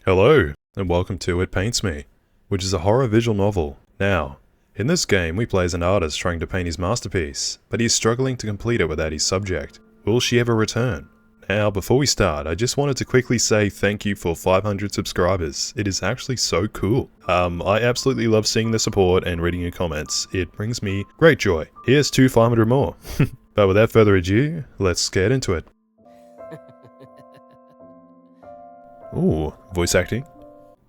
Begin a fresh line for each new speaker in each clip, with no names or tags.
Hello, and welcome to It Paints Me, which is a horror visual novel. Now, in this game we play as an artist trying to paint his masterpiece, but he's struggling to complete it without his subject. Will she ever return? Now, before we start, I just wanted to quickly say thank you for 500 subscribers. It is actually so cool. I absolutely love seeing the support and reading your comments. It brings me great joy. Here's to 500 more. But without further ado, let's get into it. Ooh, voice acting.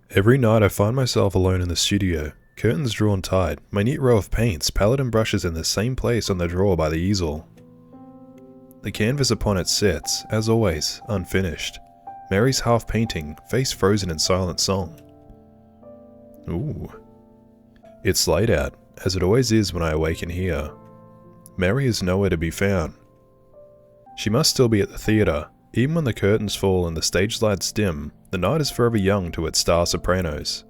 Every night I find myself alone in the studio, curtains drawn tight, my neat row of paints, palette and brushes in the same place on the drawer by the easel. The canvas upon it sits, as always, unfinished. Mary's half painting, face frozen in silent song. Ooh. It's light out, as it always is when I awaken here. Mary is nowhere to be found. She must still be at the theatre. Even when the curtains fall and the stage lights dim, the night is forever young to its star sopranos.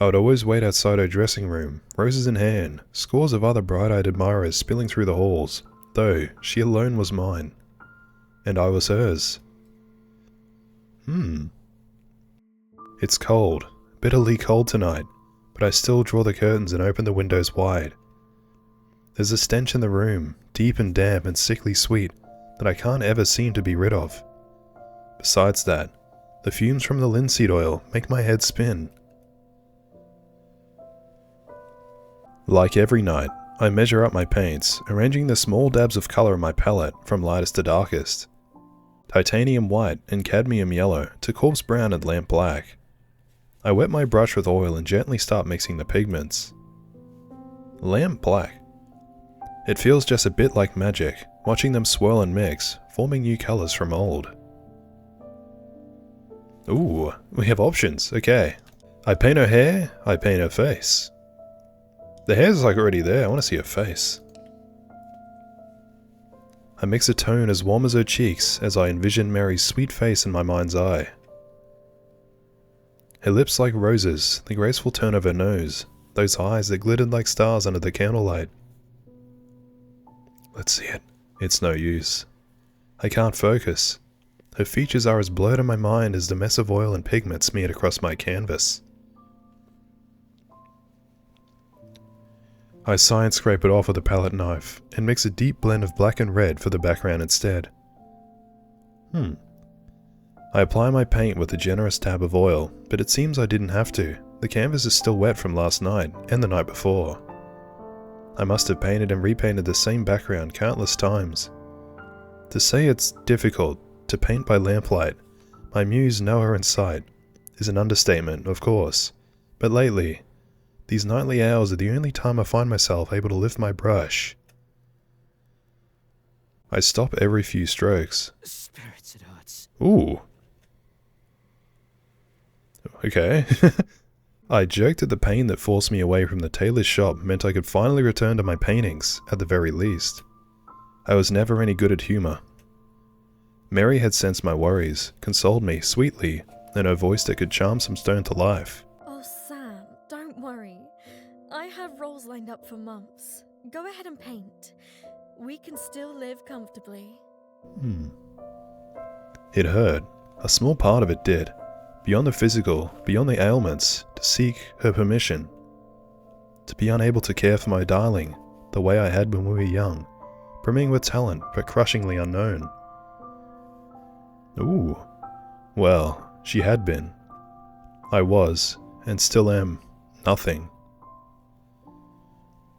I would always wait outside her dressing room, roses in hand, scores of other bright-eyed admirers spilling through the halls, though she alone was mine. And I was hers. It's cold, bitterly cold tonight, but I still draw the curtains and open the windows wide. There's a stench in the room, deep and damp and sickly sweet, that I can't ever seem to be rid of. Besides that, the fumes from the linseed oil make my head spin. Like every night, I measure up my paints, arranging the small dabs of colour in my palette from lightest to darkest. Titanium white and cadmium yellow to corpse brown and lamp black. I wet my brush with oil and gently start mixing the pigments. Lamp black. It feels just a bit like magic, watching them swirl and mix, forming new colours from old. Ooh, we have options, okay. I paint her hair, I paint her face. The hair's like already there, I want to see her face. I mix a tone as warm as her cheeks as I envision Mary's sweet face in my mind's eye. Her lips like roses, the graceful turn of her nose, those eyes that glittered like stars under the candlelight. Let's see it. It's no use. I can't focus. Her features are as blurred in my mind as the mess of oil and pigment smeared across my canvas. I sigh and scrape it off with a palette knife, and mix a deep blend of black and red for the background instead. I apply my paint with a generous dab of oil, but it seems I didn't have to. The canvas is still wet from last night, and the night before. I must have painted and repainted the same background countless times. To say it's difficult to paint by lamplight, my muse nowhere in sight, is an understatement, of course, but lately, these nightly hours are the only time I find myself able to lift my brush. I stop every few strokes.
Spirits it hurts.
Ooh. Okay. I joked that the pain that forced me away from the tailor's shop meant I could finally return to my paintings, at the very least. I was never any good at humour. Mary had sensed my worries, consoled me sweetly, in her voice that could charm some stone to life.
Oh, Sam, don't worry. I have roles lined up for months. Go ahead and paint. We can still live comfortably.
It hurt. A small part of it did. Beyond the physical, beyond the ailments, to seek her permission. To be unable to care for my darling, the way I had when we were young, brimming with talent, but crushingly unknown. Ooh. Well, she had been. I was, and still am, nothing.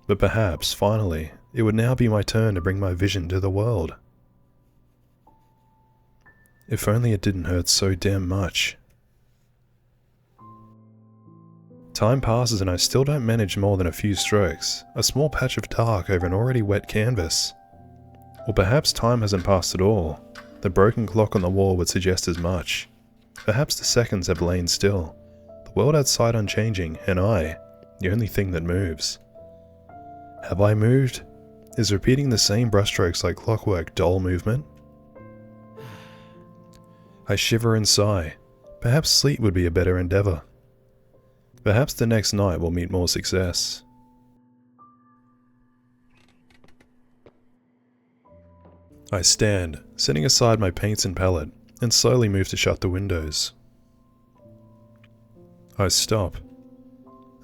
But perhaps, finally, it would now be my turn to bring my vision to the world. If only it didn't hurt so damn much. Time passes and I still don't manage more than a few strokes, a small patch of dark over an already wet canvas. Or perhaps time hasn't passed at all. The broken clock on the wall would suggest as much. Perhaps the seconds have lain still, the world outside unchanging, and I, the only thing that moves. Have I moved? Is repeating the same brushstrokes like clockwork dull movement? I shiver and sigh. Perhaps sleep would be a better endeavour. Perhaps the next night will meet more success. I stand, setting aside my paints and palette. and slowly move to shut the windows. I stop.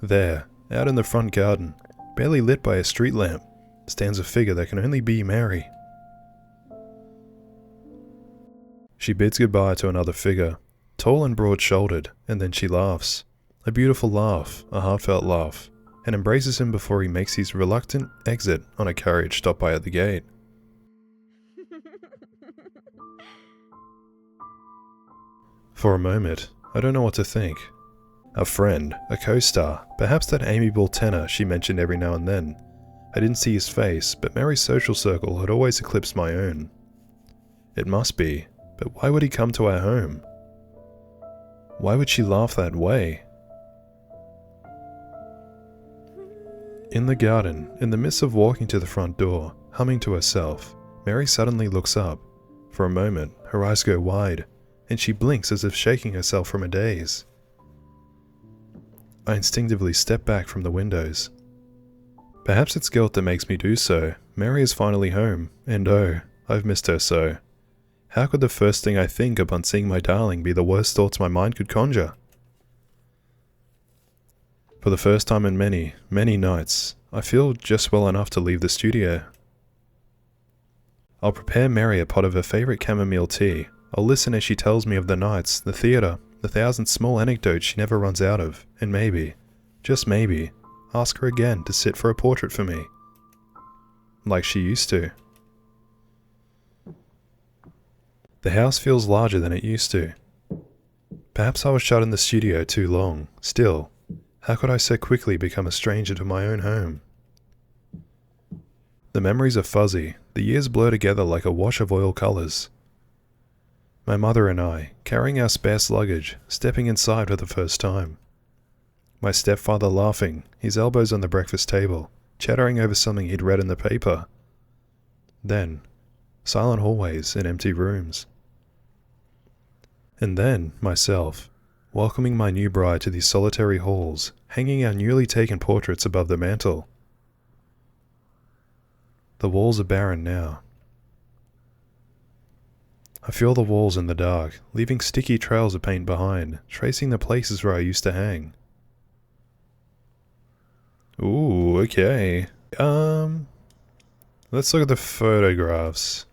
There, out in the front garden, barely lit by a street lamp, stands a figure that can only be Mary. She bids goodbye to another figure, tall and broad-shouldered, and then she laughs. A beautiful laugh, a heartfelt laugh, and embraces him before he makes his reluctant exit on a carriage stopped by at the gate. For a moment, I don't know what to think. A friend, a co-star, perhaps that amiable tenor she mentioned every now and then. I didn't see his face, but Mary's social circle had always eclipsed my own. It must be, but why would he come to our home? Why would she laugh that way? In the garden, in the midst of walking to the front door, humming to herself, Mary suddenly looks up. For a moment, her eyes go wide, and she blinks as if shaking herself from a daze. I instinctively step back from the windows. Perhaps it's guilt that makes me do so. Mary is finally home, and oh, I've missed her so. How could the first thing I think upon seeing my darling be the worst thoughts my mind could conjure? For the first time in many, many nights, I feel just well enough to leave the studio. I'll prepare Mary a pot of her favourite chamomile tea. I'll listen as she tells me of the nights, the theatre, the thousand small anecdotes she never runs out of, and maybe, just maybe, ask her again to sit for a portrait for me. Like she used to. The house feels larger than it used to. Perhaps I was shut in the studio too long. Still, how could I so quickly become a stranger to my own home? The memories are fuzzy, the years blur together like a wash of oil colours. My mother and I, carrying our sparse luggage, stepping inside for the first time. My stepfather laughing, his elbows on the breakfast table, chattering over something he'd read in the paper. Then, silent hallways and empty rooms. And then, myself, welcoming my new bride to these solitary halls, hanging our newly taken portraits above the mantel. The walls are barren now. I feel the walls in the dark, leaving sticky trails of paint behind, tracing the places where I used to hang. Ooh, okay. Let's look at the photographs.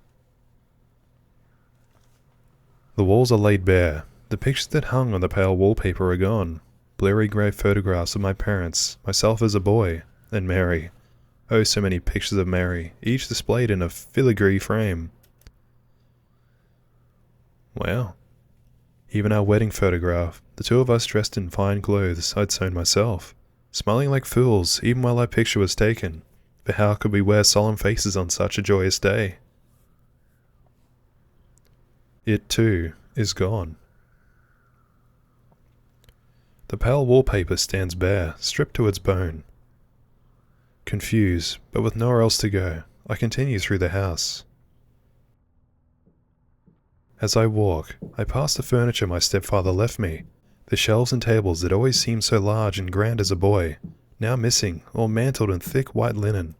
The walls are laid bare. The pictures that hung on the pale wallpaper are gone. Blurry grey photographs of my parents, myself as a boy, and Mary. Oh, so many pictures of Mary, each displayed in a filigree frame. Wow. Even our wedding photograph, the two of us dressed in fine clothes I'd sewn myself, smiling like fools even while our picture was taken. But how could we wear solemn faces on such a joyous day? It, too, is gone. The pale wallpaper stands bare, stripped to its bone. Confused, but with nowhere else to go, I continue through the house. As I walk, I pass the furniture my stepfather left me, the shelves and tables that always seemed so large and grand as a boy, now missing, all mantled in thick white linen.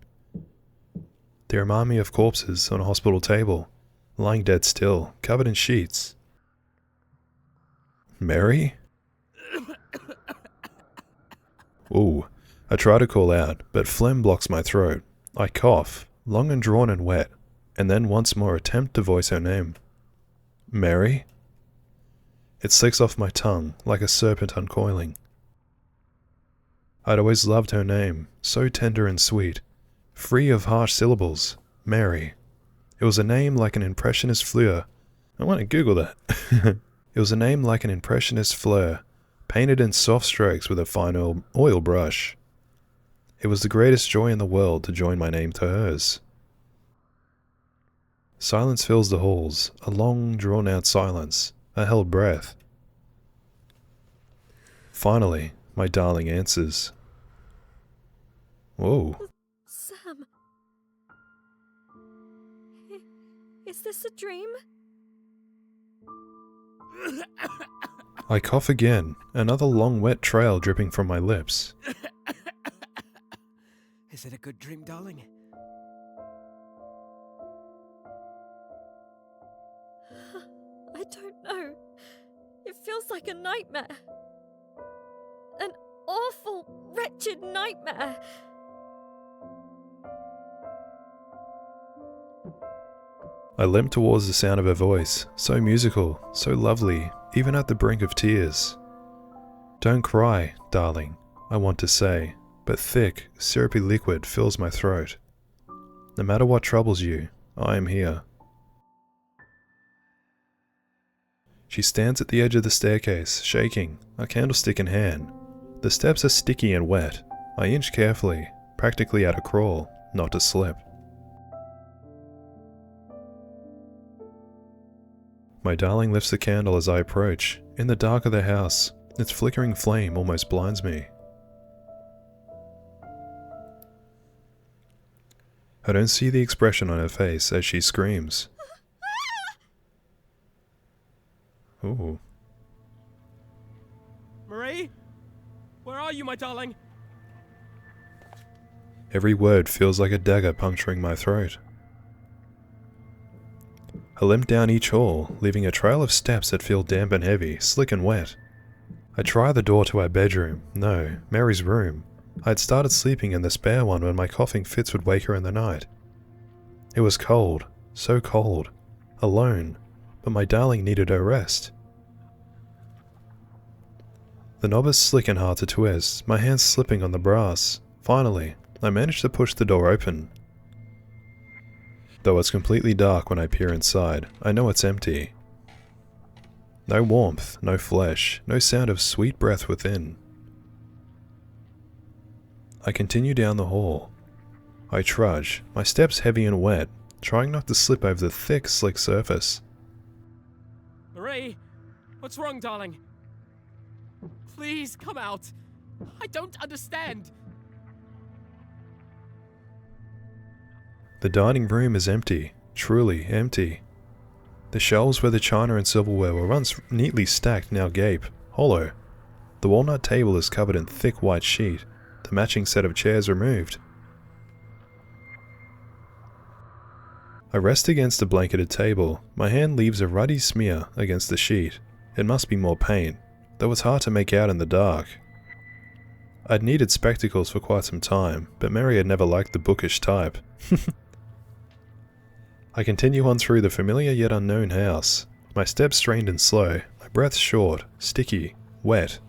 They remind me of corpses on a hospital table, lying dead still, covered in sheets. Mary? Ooh, I try to call out, but phlegm blocks my throat. I cough, long and drawn and wet, and then once more attempt to voice her name. Mary? It slicks off my tongue like a serpent uncoiling. I'd always loved her name, so tender and sweet, free of harsh syllables. Mary. It was a name like an impressionist fleur. I want to Google that. It was a name like an impressionist fleur, painted in soft strokes with a fine oil brush. It was the greatest joy in the world to join my name to hers. Silence fills the halls, a long, drawn-out silence, a held breath. Finally, my darling answers. Whoa.
Sam. Is this a dream?
I cough again, another long wet trail dripping from my lips.
Is it a good dream, darling?
I don't feels like a nightmare. An awful, wretched nightmare.
I limped towards the sound of her voice, so musical, so lovely, even at the brink of tears. "Don't cry, darling," I want to say, but thick, syrupy liquid fills my throat. "No matter what troubles you, I am here." She stands at the edge of the staircase, shaking, a candlestick in hand. The steps are sticky and wet. I inch carefully, practically at a crawl, not to slip. My darling lifts the candle as I approach. In the dark of the house, its flickering flame almost blinds me. I don't see the expression on her face as she screams. Ooh.
Marie? Where are you, my darling?
Every word feels like a dagger puncturing my throat. I limp down each hall, leaving a trail of steps that feel damp and heavy, slick and wet. I try the door to our bedroom. No, Mary's room. I had started sleeping in the spare one when my coughing fits would wake her in the night. It was cold, so cold, alone, but my darling needed her rest. The knob is slick and hard to twist, my hands slipping on the brass. Finally, I managed to push the door open. Though it's completely dark when I peer inside, I know it's empty. No warmth, no flesh, no sound of sweet breath within. I continue down the hall. I trudge, my steps heavy and wet, trying not to slip over the thick, slick surface.
Marie? What's wrong, darling? Please come out. I don't understand.
The dining room is empty, truly empty. The shelves where the china and silverware were once neatly stacked now gape, hollow. The walnut table is covered in thick white sheet, the matching set of chairs removed. I rest against a blanketed table. My hand leaves a ruddy smear against the sheet. It must be more paint, though it's hard to make out in the dark. I'd needed spectacles for quite some time, but Mary had never liked the bookish type. I continue on through the familiar yet unknown house, my steps strained and slow, my breath short, sticky, wet.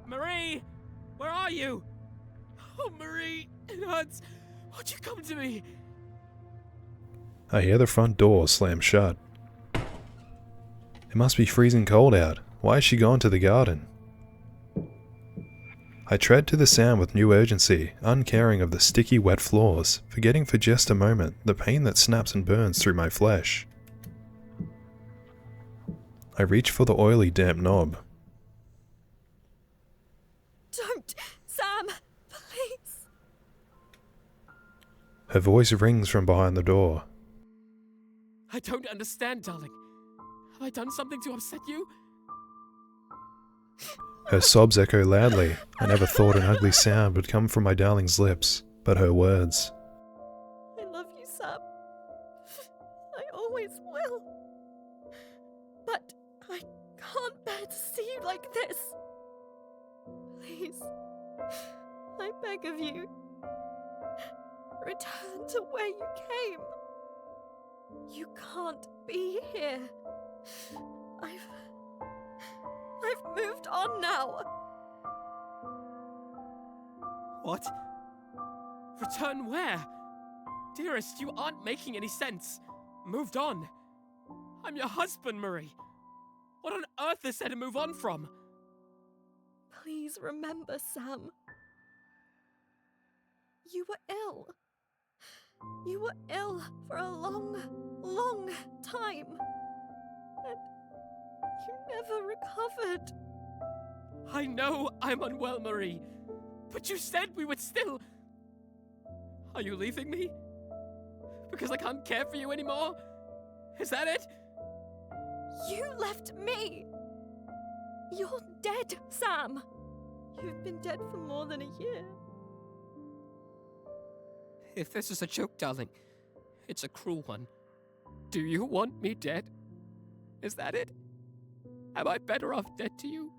Marie! Where are you? Oh, Marie! It hurts! Won't you come to me?
I hear the front door slam shut. It must be freezing cold out. Why has she gone to the garden? I tread to the sound with new urgency, uncaring of the sticky wet floors, forgetting for just a moment the pain that snaps and burns through my flesh. I reach for the oily, damp knob.
Don't, Sam, please.
Her voice rings from behind the door.
I don't understand, darling. Have I done something to upset you?
Her sobs echo loudly. I never thought an ugly sound would come from my darling's lips, but her words.
I love you, Sam. I always will. But I can't bear to see you like this. Please, I beg of you, return to where you came. You can't be here. I've moved on now.
What? Return where? Dearest, you aren't making any sense. Moved on. I'm your husband, Marie. What on earth is there to move on from?
Please remember, Sam. You were ill. You were ill for a long, long time. And you never recovered.
I know I'm unwell, Marie. But you said we would still... Are you leaving me? Because I can't care for you anymore? Is that it?
You left me. You're dead, Sam. You've been dead for more than a year.
If this is a joke, darling, it's a cruel one. Do you want me dead? Is that it? Am I better off dead to you?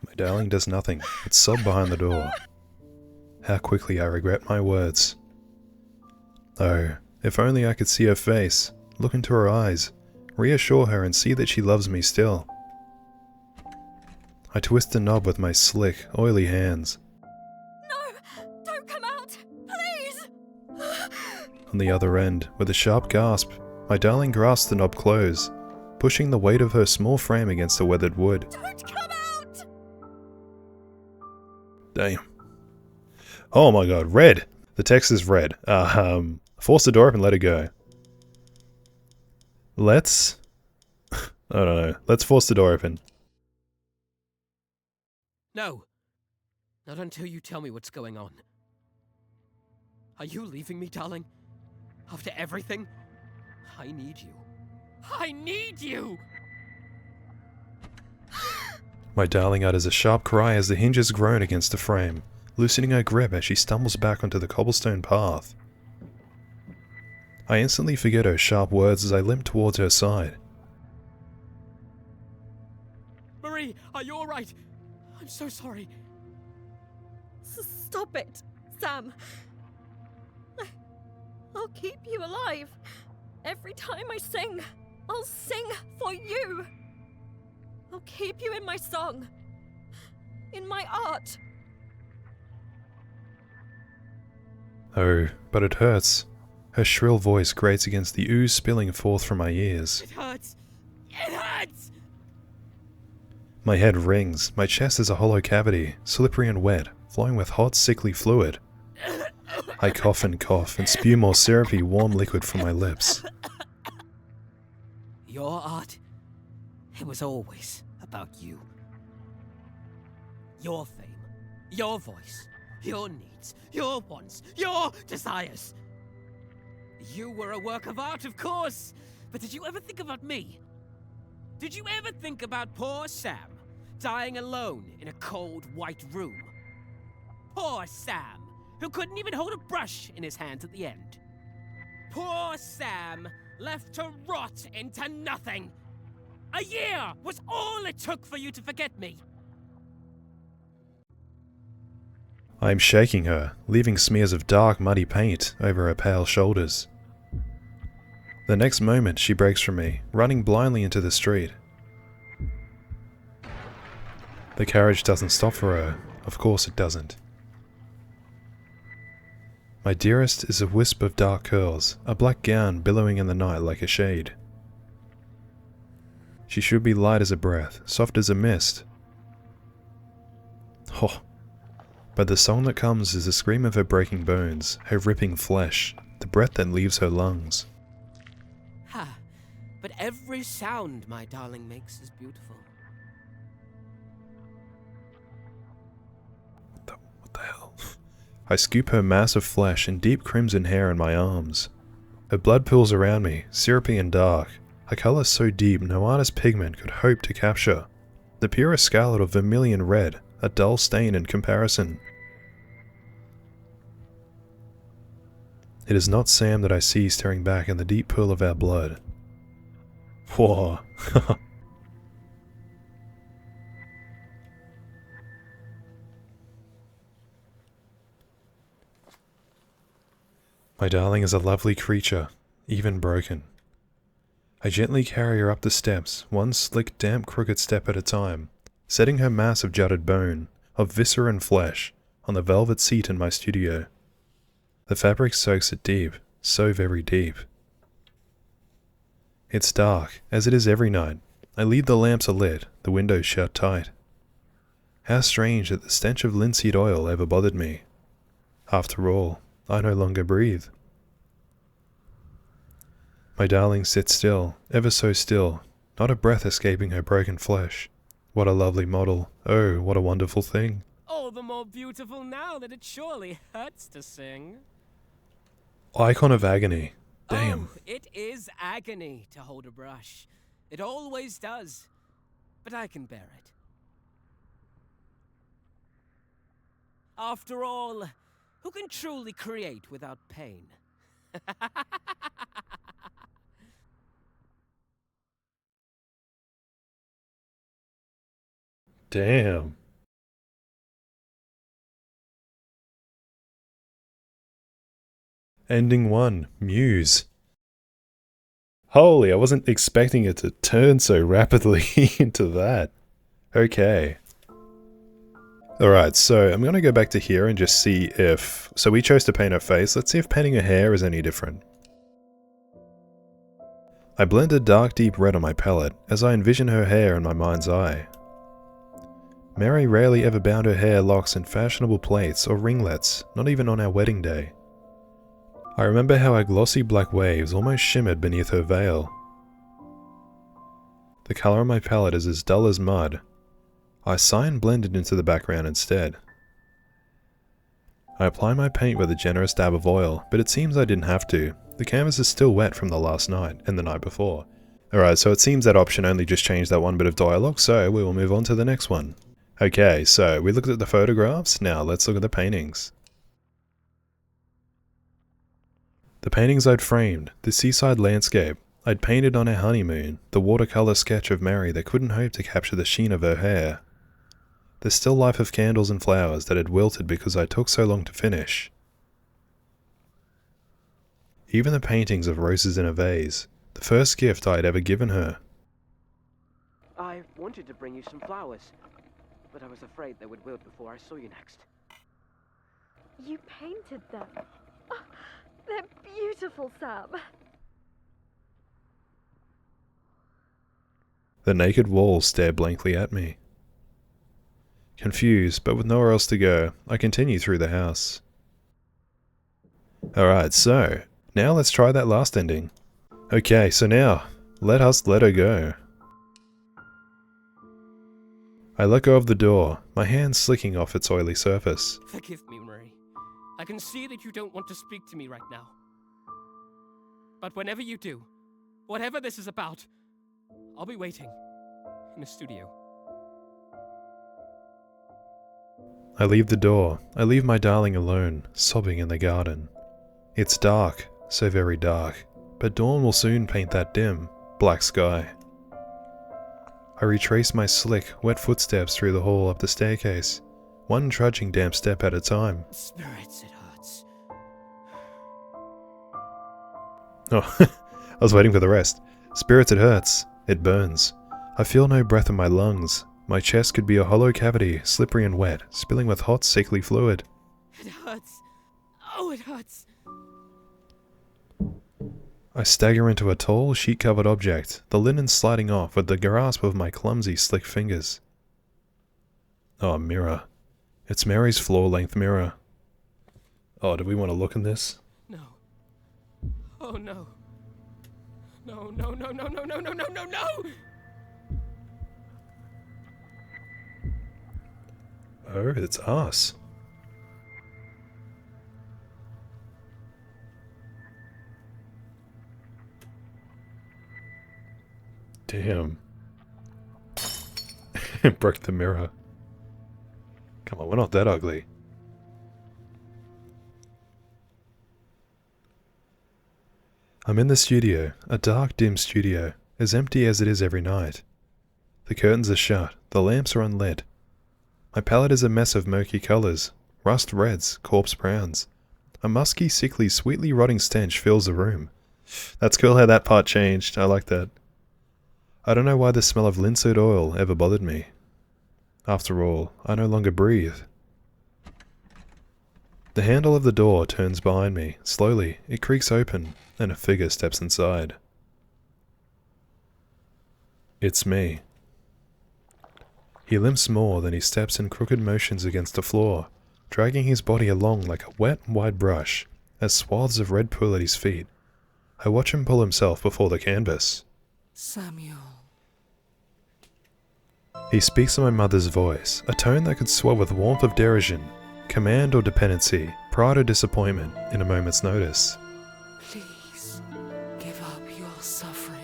My darling does nothing but sob behind the door. How quickly I regret my words. Oh, if only I could see her face, look into her eyes, reassure her and see that she loves me still. I twist the knob with my slick, oily hands.
No! Don't come out! Please!
On the other end, with a sharp gasp, my darling grasps the knob close, pushing the weight of her small frame against the weathered wood.
Don't come out!
Damn. Oh my god, red! The text is red. Force the door open, let it go. Let's... I don't know. Let's force the door open.
No. Not until you tell me what's going on. Are you leaving me, darling? After everything? I need you. I need you!
My darling utters a sharp cry as the hinges groan against the frame, loosening her grip as she stumbles back onto the cobblestone path. I instantly forget her sharp words as I limp towards her side.
Marie, are you alright? I'm so sorry.
Stop it, Sam. I'll keep you alive. Every time I sing, I'll sing for you. I'll keep you in my song, in my art.
Oh, but it hurts. Her shrill voice grates against the ooze spilling forth from my ears.
It hurts. It hurts!
My head rings, my chest is a hollow cavity, slippery and wet, flowing with hot, sickly fluid. I cough and spew more syrupy, warm liquid from my lips.
Your art, it was always about you. Your fame, your voice, your needs, your wants, your desires. You were a work of art, of course, but did you ever think about me? Did you ever think about poor Sam, dying alone in a cold, white room? Poor Sam, who couldn't even hold a brush in his hands at the end. Poor Sam, left to rot into nothing. A year was all it took for you to forget me.
I am shaking her, leaving smears of dark, muddy paint over her pale shoulders. The next moment, she breaks from me, running blindly into the street. The carriage doesn't stop for her. Of course it doesn't. My dearest is a wisp of dark curls, a black gown billowing in the night like a shade. She should be light as a breath, soft as a mist. Oh. But the song that comes is the scream of her breaking bones, her ripping flesh, the breath that leaves her lungs.
Ha! But every sound my darling makes is beautiful.
What the hell? I scoop her mass of flesh and deep crimson hair in my arms. Her blood pools around me, syrupy and dark, a colour so deep no artist's pigment could hope to capture. The purest scarlet of vermilion red, a dull stain in comparison. It is not Sam that I see staring back in the deep pool of our blood. Whoa. My darling is a lovely creature, even broken. I gently carry her up the steps, one slick, damp, crooked step at a time, setting her mass of jutted bone, of viscera and flesh, on the velvet seat in my studio. The fabric soaks it deep, so very deep. It's dark, as it is every night. I leave the lamps alit, the windows shut tight. How strange that the stench of linseed oil ever bothered me. After all, I no longer breathe. My darling sits still, ever so still, not a breath escaping her broken flesh. What a lovely model. Oh, what a wonderful thing.
All the more beautiful now that it surely hurts to sing.
Icon of agony. Damn.
Oh, it is agony to hold a brush. It always does. But I can bear it. After all, who can truly create without pain?
Damn. Ending 1. Muse. Holy, I wasn't expecting it to turn so rapidly into that. Okay. Alright, so I'm gonna go back to here and just see if... So we chose to paint her face, let's see if painting her hair is any different. I blended dark deep red on my palette, as I envision her hair in my mind's eye. Mary rarely ever bound her hair locks in fashionable plaits or ringlets, not even on our wedding day. I remember how her glossy black waves almost shimmered beneath her veil. The colour on my palette is as dull as mud. I sigh and blend it into the background instead. I apply my paint with a generous dab of oil, but it seems I didn't have to. The canvas is still wet from the last night and the night before. Alright, so it seems that option only just changed that one bit of dialogue, so we will move on to the next one. Okay, so we looked at the photographs, now let's look at the paintings. The paintings I'd framed, the seaside landscape, I'd painted on our honeymoon, the watercolour sketch of Mary that couldn't hope to capture the sheen of her hair, the still life of candles and flowers that had wilted because I took so long to finish. Even the paintings of roses in a vase, the first gift I had ever given her.
I wanted to bring you some flowers, but I was afraid they would wilt before I saw you next.
You painted them. Oh, they're beautiful, Sam.
The naked walls stare blankly at me. Confused, but with nowhere else to go, I continue through the house. Alright, so, now let's try that last ending. Okay, so now, let us let her go. I let go of the door, my hand slicking off its oily surface.
Forgive me, Marie. I can see that you don't want to speak to me right now. But whenever you do, whatever this is about, I'll be waiting in the studio.
I leave the door. I leave my darling alone, sobbing in the garden. It's dark, so very dark, but dawn will soon paint that dim, black sky. I retrace my slick, wet footsteps through the hall up the staircase, one trudging damp step at a time.
Spirits, it hurts.
Oh, I was waiting for the rest. Spirits, it hurts. It burns. I feel no breath in my lungs. My chest could be a hollow cavity, slippery and wet, spilling with hot, sickly fluid.
It hurts. Oh, it hurts.
I stagger into a tall, sheet-covered object, the linen sliding off with the grasp of my clumsy, slick fingers. Oh, a mirror. It's Mary's floor-length mirror. Oh, do we want to look in this?
No. Oh, no. No, no, no, no, no, no, no, no, no, no!
Oh, it's us. Damn. It broke the mirror. Come on, we're not that ugly. I'm in the studio, a dark, dim studio, as empty as it is every night. The curtains are shut, the lamps are unlit. My palette is a mess of murky colours, rust reds, corpse browns. A musky, sickly, sweetly rotting stench fills the room. That's cool how that part changed, I like that. I don't know why the smell of linseed oil ever bothered me. After all, I no longer breathe. The handle of the door turns behind me. Slowly, it creaks open, and a figure steps inside. It's me. He limps more than he steps in crooked motions against the floor, dragging his body along like a wet, wide brush, as swaths of red pool at his feet. I watch him pull himself before the canvas.
Samuel.
He speaks in my mother's voice, a tone that could swell with warmth of derision, command or dependency, pride or disappointment, in a moment's notice.
Please, give up your suffering.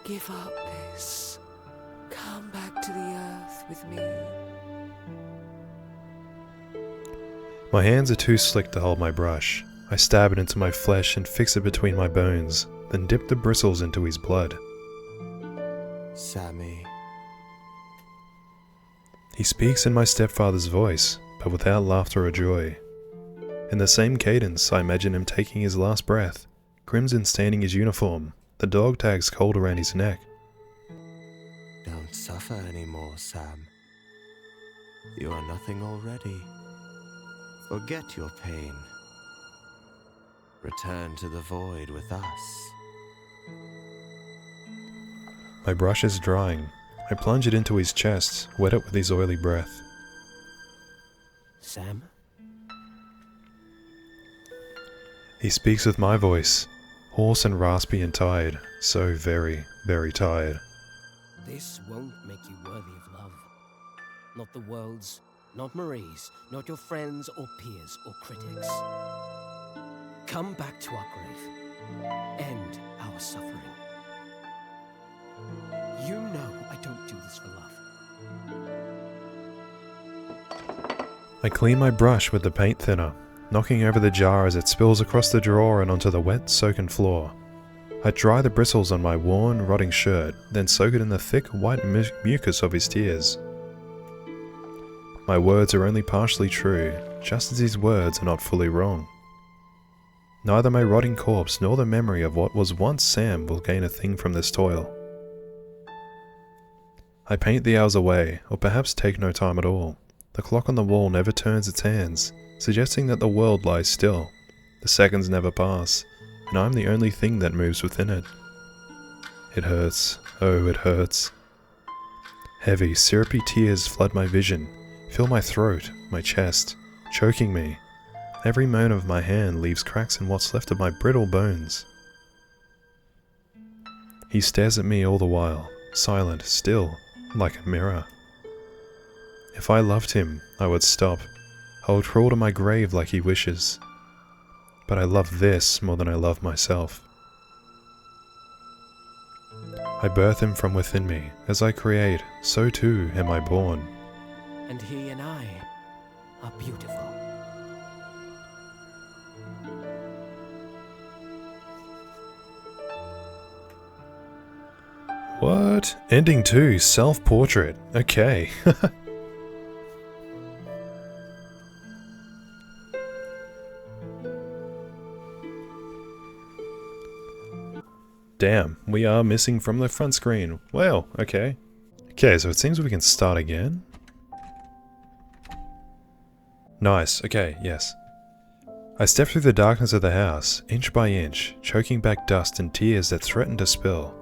Give up this. Come back to the earth with me.
My hands are too slick to hold my brush. I stab it into my flesh and fix it between my bones, then dip the bristles into his blood.
Sammy.
He speaks in my stepfather's voice, but without laughter or joy. In the same cadence, I imagine him taking his last breath, crimson staining his uniform, the dog tags cold around his neck.
Don't suffer anymore, Sam. You are nothing already. Forget your pain. Return to the void with us.
My brush is drying. I plunge it into his chest, wet it with his oily breath.
Sam?
He speaks with my voice, hoarse and raspy and tired, so very, very tired.
This won't make you worthy of love. Not the world's, not Marie's, not your friends or peers or critics. Come back to our grave. End our suffering. You know I don't do this for love.
I clean my brush with the paint thinner, knocking over the jar as it spills across the drawer and onto the wet, soaken floor. I dry the bristles on my worn, rotting shirt, then soak it in the thick, white mucus of his tears. My words are only partially true, just as his words are not fully wrong. Neither my rotting corpse nor the memory of what was once Sam will gain a thing from this toil. I paint the hours away, or perhaps take no time at all. The clock on the wall never turns its hands, suggesting that the world lies still. The seconds never pass, and I'm the only thing that moves within it. It hurts. Oh, it hurts. Heavy, syrupy tears flood my vision, fill my throat, my chest, choking me. Every moan of my hand leaves cracks in what's left of my brittle bones. He stares at me all the while, silent, still, like a mirror. If I loved him, I would stop. I would crawl to my grave like he wishes. But I love this more than I love myself. I birth him from within me. As I create, so too am I born.
And he and I are beautiful.
What? Ending 2, self-portrait. Okay. Damn, we are missing from the front screen. Well, okay. Okay, so it seems we can start again. Nice, okay, yes. I step through the darkness of the house, inch by inch, choking back dust and tears that threaten to spill.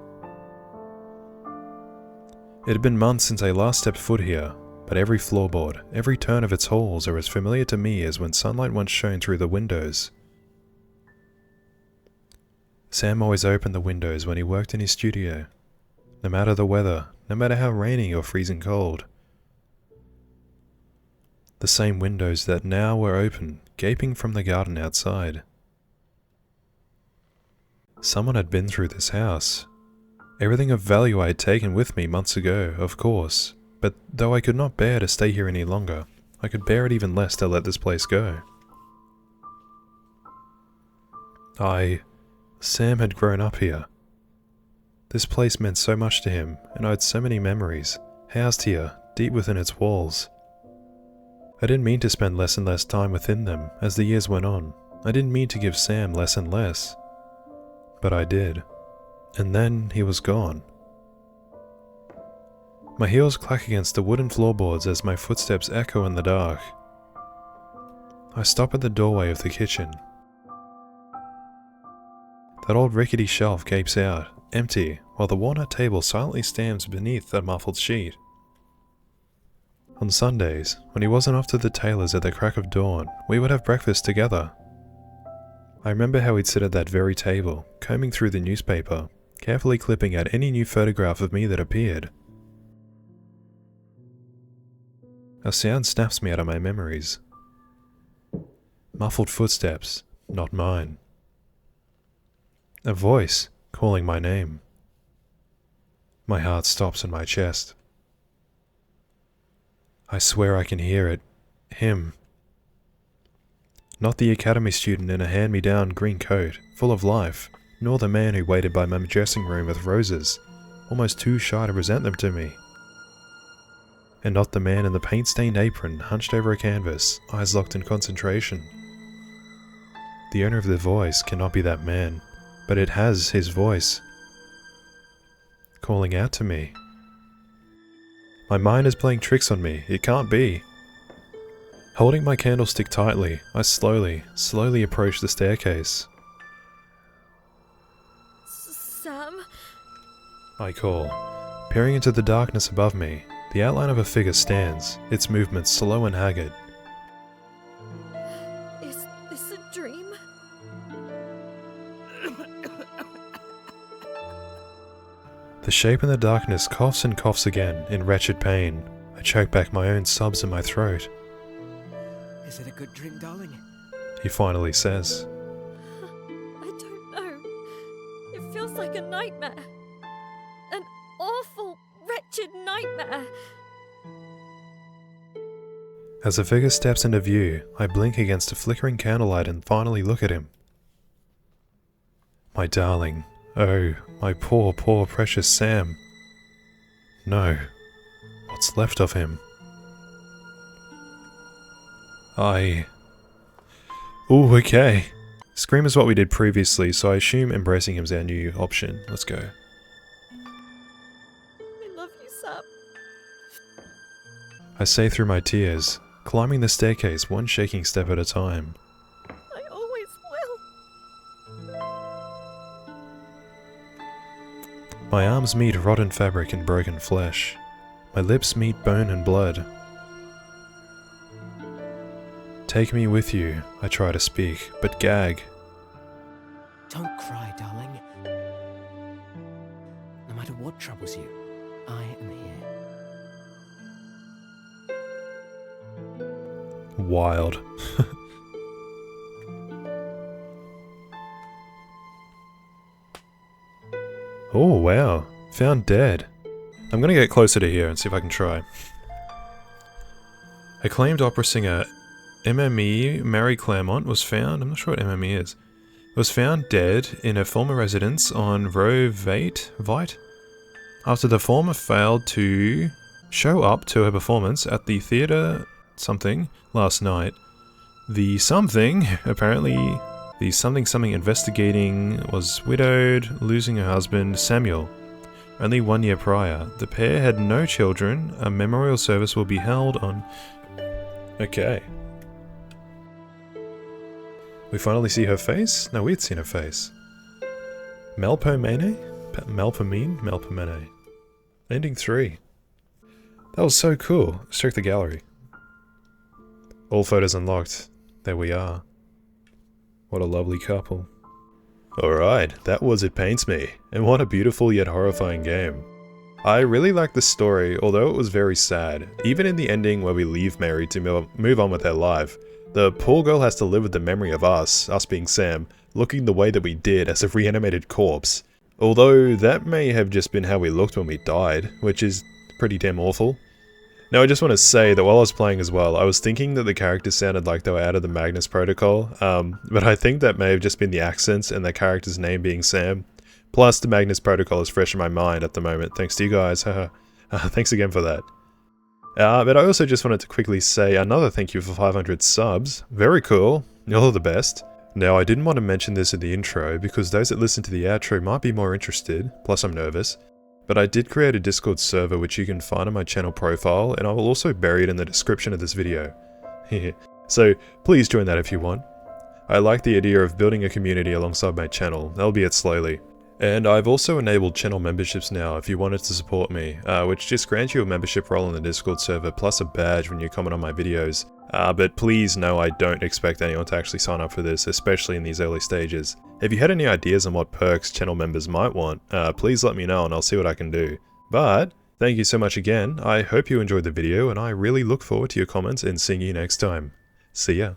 It had been months since I last stepped foot here, but every floorboard, every turn of its halls are as familiar to me as when sunlight once shone through the windows. Sam always opened the windows when he worked in his studio. No matter the weather, no matter how rainy or freezing cold. The same windows that now were open, gaping from the garden outside. Someone had been through this house. Everything of value I had taken with me months ago, of course, but though I could not bear to stay here any longer, I could bear it even less to let this place go. Sam had grown up here. This place meant so much to him, and I had so many memories, housed here, deep within its walls. I didn't mean to spend less and less time within them as the years went on. I didn't mean to give Sam less and less. But I did. And then he was gone. My heels clack against the wooden floorboards as my footsteps echo in the dark. I stop at the doorway of the kitchen. That old rickety shelf gapes out, empty, while the walnut table silently stands beneath a muffled sheet. On Sundays, when he wasn't off to the tailor's at the crack of dawn, we would have breakfast together. I remember how he'd sit at that very table, combing through the newspaper, carefully clipping out any new photograph of me that appeared. A sound snaps me out of my memories. Muffled footsteps, not mine. A voice calling my name. My heart stops in my chest. I swear I can hear it. Him. Not the academy student in a hand-me-down green coat, full of life, nor the man who waited by my dressing room with roses, almost too shy to present them to me. and not the man in the paint-stained apron hunched over a canvas, eyes locked in concentration. The owner of the voice cannot be that man, but it has his voice, calling out to me. My mind is playing tricks on me, it can't be. Holding my candlestick tightly, I slowly approach the staircase.
Sam?
I call. Peering into the darkness above me, the outline of a figure stands, its movements slow and haggard.
Is this a dream?
The shape in the darkness coughs and coughs again, in wretched pain. I choke back my own sobs in my throat.
Is it a good dream, darling?
He finally says.
I don't know. It feels like a nightmare. An awful, wretched nightmare.
As the figure steps into view, I blink against a flickering candlelight and finally look at him. My darling. Oh, my poor, precious Sam. No. What's left of him? Ooh, okay. Scream is what we did previously, so I assume embracing him is our new option. Let's go.
I love you, Sam.
I say through my tears, climbing the staircase one shaking step at a time.
I always will.
My arms meet rotten fabric and broken flesh. My lips meet bone and blood. Take me with you, I try to speak, but gag.
Don't cry, darling. No matter what troubles you, I am here.
Wild. Oh wow, found dead. I'm gonna get closer to here and see if I can try. Acclaimed opera singer MME Mary Claremont was found, I'm not sure what MME is, was found dead in her former residence on Roe Veit after the former failed to show up to her performance at the theatre something last night. The something investigating was widowed, losing her husband Samuel only 1 year prior. The pair had no children. A memorial service will be held on... Okay. We finally see her face? No, we'd seen her face. Melpomene? Melpomene. Ending 3. That was so cool. Let's check the gallery. All photos unlocked. There we are. What a lovely couple. Alright, that was It Paints Me. And what a beautiful yet horrifying game. I really liked the story, although it was very sad. Even in the ending where we leave Mary to move on with her life, the poor girl has to live with the memory of us being Sam, looking the way that we did as a reanimated corpse. Although that may have just been how we looked when we died, which is pretty damn awful. Now I just want to say that while I was playing as well, I was thinking that the characters sounded like they were out of the Magnus Protocol, but I think that may have just been the accents and the character's name being Sam. Plus the Magnus Protocol is fresh in my mind at the moment, thanks to you guys, thanks again for that. But I also just wanted to quickly say another thank you for 500 subs. Very cool. You're the best. Now, I didn't want to mention this in the intro because those that listen to the outro might be more interested, plus I'm nervous. But I did create a Discord server which you can find on my channel profile, and I will also bury it in the description of this video. So please join that if you want. I like the idea of building a community alongside my channel, albeit slowly. And I've also enabled channel memberships now if you wanted to support me, which just grants you a membership role in the Discord server plus a badge when you comment on my videos. But please know I don't expect anyone to actually sign up for this, especially in these early stages. If you had any ideas on what perks channel members might want, please let me know and I'll see what I can do. But, thank you so much again, I hope you enjoyed the video and I really look forward to your comments and seeing you next time. See ya.